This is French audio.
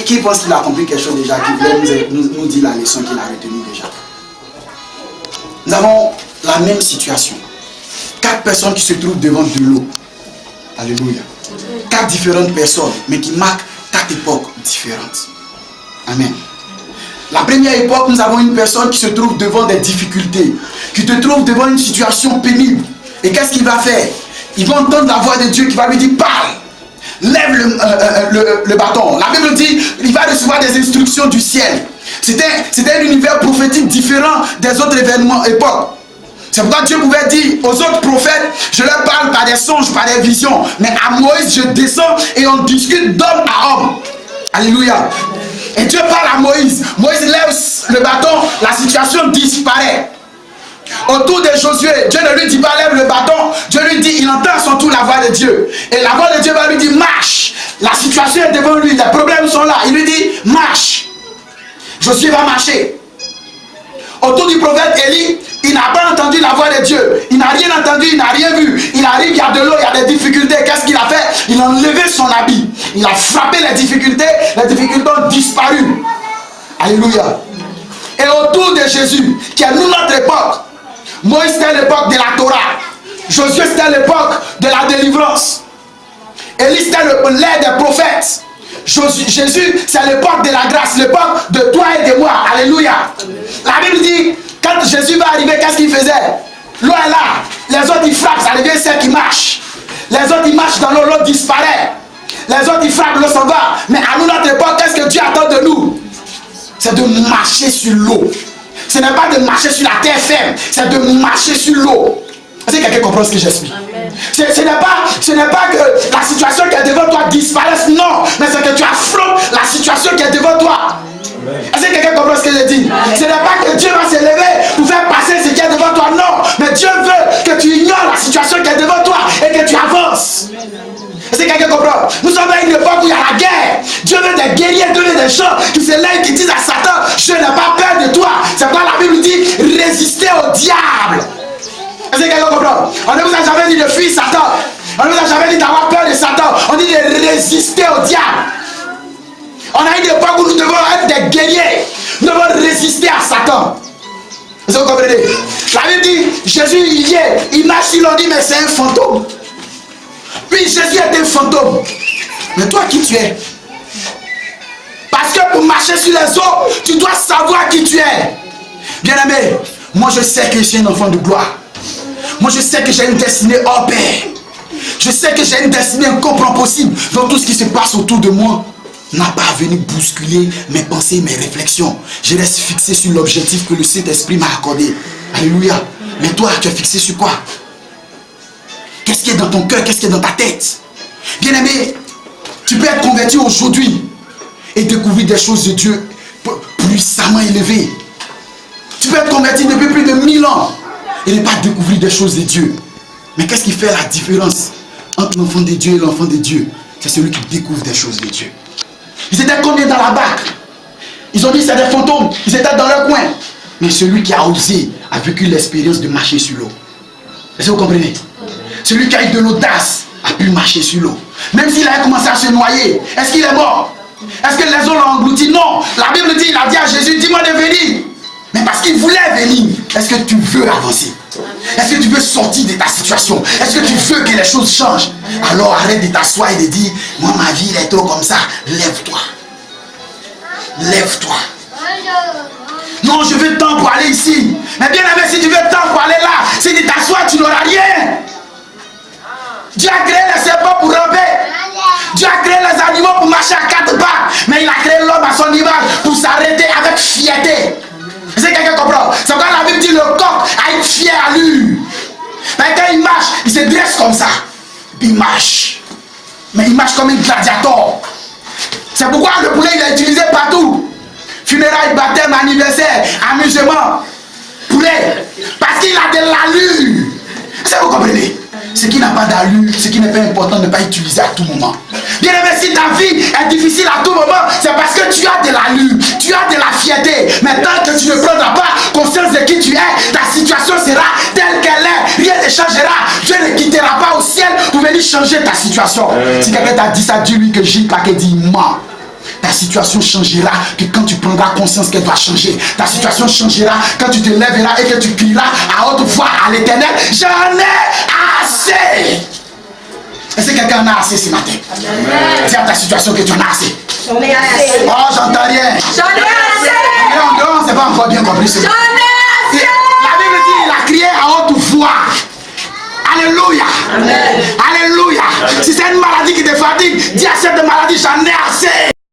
Qui pense qu'il a compris quelque chose déjà, qui voulait nous dire la leçon qu'il a retenue déjà? Nous avons la même situation. 4 personnes qui se trouvent devant de l'eau. Alléluia. 4 différentes personnes, mais qui marquent 4 époques différentes. Amen. La première époque, nous avons une personne qui se trouve devant des difficultés, qui te trouve devant une situation pénible. Et qu'est-ce qu'il va faire? Il va entendre la voix de Dieu qui va lui dire, parle, lève le bâton. La Bible dit, il va recevoir des instructions du ciel. C'était un univers prophétique différent des autres époques. C'est pourquoi Dieu pouvait dire aux autres prophètes, je leur parle par des songes, par des visions. Mais à Moïse, je descends et on discute d'homme à homme. Alléluia. Et Dieu parle à Moïse. Moïse lève le bâton, la situation disparaît. Autour de Josué, Dieu ne lui dit pas lève le bâton. Dieu lui dit, il entend à son tour la voix de Dieu. Et la voix de Dieu va lui dire marche. La situation est devant lui, les problèmes sont là. Il lui dit marche. Josué va marcher. Autour du prophète Élie, il n'a pas entendu la voix de Dieu. Il n'a rien entendu, il n'a rien vu. Il arrive, il y a de l'eau, il y a des difficultés. Qu'est-ce qu'il a fait? Il a enlevé son habit. Il a frappé les difficultés ont disparu. Alléluia. Et autour de Jésus, qui est nous notre époque, Moïse c'était l'époque de la Torah. Josué c'était l'époque de la délivrance. Élie c'était l'ère des prophètes. Jésus c'est l'époque de la grâce, l'époque de toi et de moi. Alléluia. La Bible dit, quand Jésus va arriver, qu'est-ce qu'il faisait? L'eau est là, les autres ils frappent, ça devient celle qui marche. Les autres ils marchent dans l'eau, l'eau disparaît. Les autres ils frappent, l'eau s'en va. Mais à nous notre époque, qu'est-ce que Dieu attend de nous? C'est de marcher sur l'eau. Ce n'est pas de marcher sur la terre ferme, c'est de marcher sur l'eau. Est-ce que quelqu'un comprend ce que j'explique? Ce n'est pas que la situation qui est devant toi disparaisse, non, mais c'est que tu affrontes la situation qui est devant toi. Est-ce que quelqu'un comprend ce que je dis? Ce n'est pas que Dieu va se lever pour faire passer ce qui est devant toi, non, mais Dieu veut que tu ignores la situation qui est devant toi et que tu avances. Est-ce que quelqu'un comprend? Nous sommes à une époque où il y a la guerre. Dieu veut des guerriers, Dieu veut des gens qui se lèvent, qui disent à Satan, je n'ai pas peur de toi. C'est pourquoi la Bible dit, résistez au diable. Est-ce que quelqu'un comprend? On ne vous a jamais dit de fuir Satan. On ne vous a jamais dit d'avoir peur de Satan. On dit de résister au diable. On a une époque où nous devons être des guerriers. Nous devons résister à Satan. Est-ce que vous comprenez? La Bible dit, Jésus il y est. Il marche sur l'on dit, mais c'est un fantôme. Puis Jésus est un fantôme. Mais toi qui tu es? Parce que pour marcher sur les eaux, tu dois savoir qui tu es. Bien aimé, moi je sais que je suis un enfant de gloire. Moi je sais que j'ai une destinée hors pair. Je sais que j'ai une destinée incompréhensible. Dans tout ce qui se passe autour de moi n'a pas à venir bousculer mes pensées, mes réflexions. Je reste fixé sur l'objectif que le Saint-Esprit m'a accordé. Alléluia. Mais toi, tu es fixé sur quoi? Qu'est-ce qui est dans ton cœur? Qu'est-ce qui est dans ta tête? Bien aimé, tu peux être converti aujourd'hui et découvrir des choses de Dieu puissamment élevées. Tu peux être converti depuis plus de 1000 ans et ne pas découvrir des choses de Dieu. Mais qu'est-ce qui fait la différence entre l'enfant de Dieu et l'enfant de Dieu? C'est celui qui découvre des choses de Dieu. Ils étaient combien dans la barque? Ils ont dit c'est des fantômes. Ils étaient dans leur coin. Mais celui qui a osé a vécu l'expérience de marcher sur l'eau. Est-ce que vous comprenez? Celui qui a eu de l'audace a pu marcher sur l'eau. Même s'il a commencé à se noyer, est-ce qu'il est mort? Est-ce que les eaux l'ont englouti? Non. La Bible dit, il a dit à Jésus, dis-moi de venir. Mais parce qu'il voulait venir, est-ce que tu veux avancer? Est-ce que tu veux sortir de ta situation? Est-ce que tu veux que les choses changent? Alors arrête de t'asseoir et de dire, moi ma vie elle est trop comme ça. Lève-toi. Lève-toi. Non, je veux temps pour aller ici. Mais bien aimé, si tu veux temps pour aller là, si tu t'assois, tu n'auras rien. Dieu a créé les serpents pour ramper. Dieu a créé les animaux pour marcher à 4 pas. Mais il a créé l'homme à son image pour s'arrêter avec fierté. Est-ce que quelqu'un comprend? C'est pourquoi la Bible dit le coq a une fière allure. Mais quand il marche, il se dresse comme ça. Puis il marche. Mais il marche comme un gladiateur. C'est pourquoi le poulet il est utilisé partout. Funérailles, baptême, anniversaire, amusement. Poulet. Parce qu'il a de l'allure. Est-ce que vous comprenez? Ce qui n'a pas d'allure, ce qui n'est pas important, ne pas utiliser à tout moment. Bien aimé, si ta vie est difficile à tout moment, c'est parce que tu as de l'allure, tu as de la fierté. Mais tant que tu ne prendras pas conscience de qui tu es, ta situation sera telle qu'elle est. Rien ne changera. Dieu ne quittera pas au ciel pour venir changer ta situation. Si quelqu'un t'a dit ça, dis-lui que Gilles Paquet dit moi. Ta situation changera que quand tu prendras conscience qu'elle doit changer. Ta situation changera quand tu te lèveras et que tu crieras à haute voix à l'Éternel. J'en ai assez. Est-ce que quelqu'un en a assez ce matin? Dis à ta situation que tu en as assez. J'en ai assez. Oh, j'entends rien. J'en ai assez. Mais en dehors, c'est pas encore bien compris. J'en ai assez. La Bible dit il a crié à haute voix. Alléluia. Amen. Alléluia. Si c'est une maladie qui te fatigue, dis à cette maladie, j'en ai assez.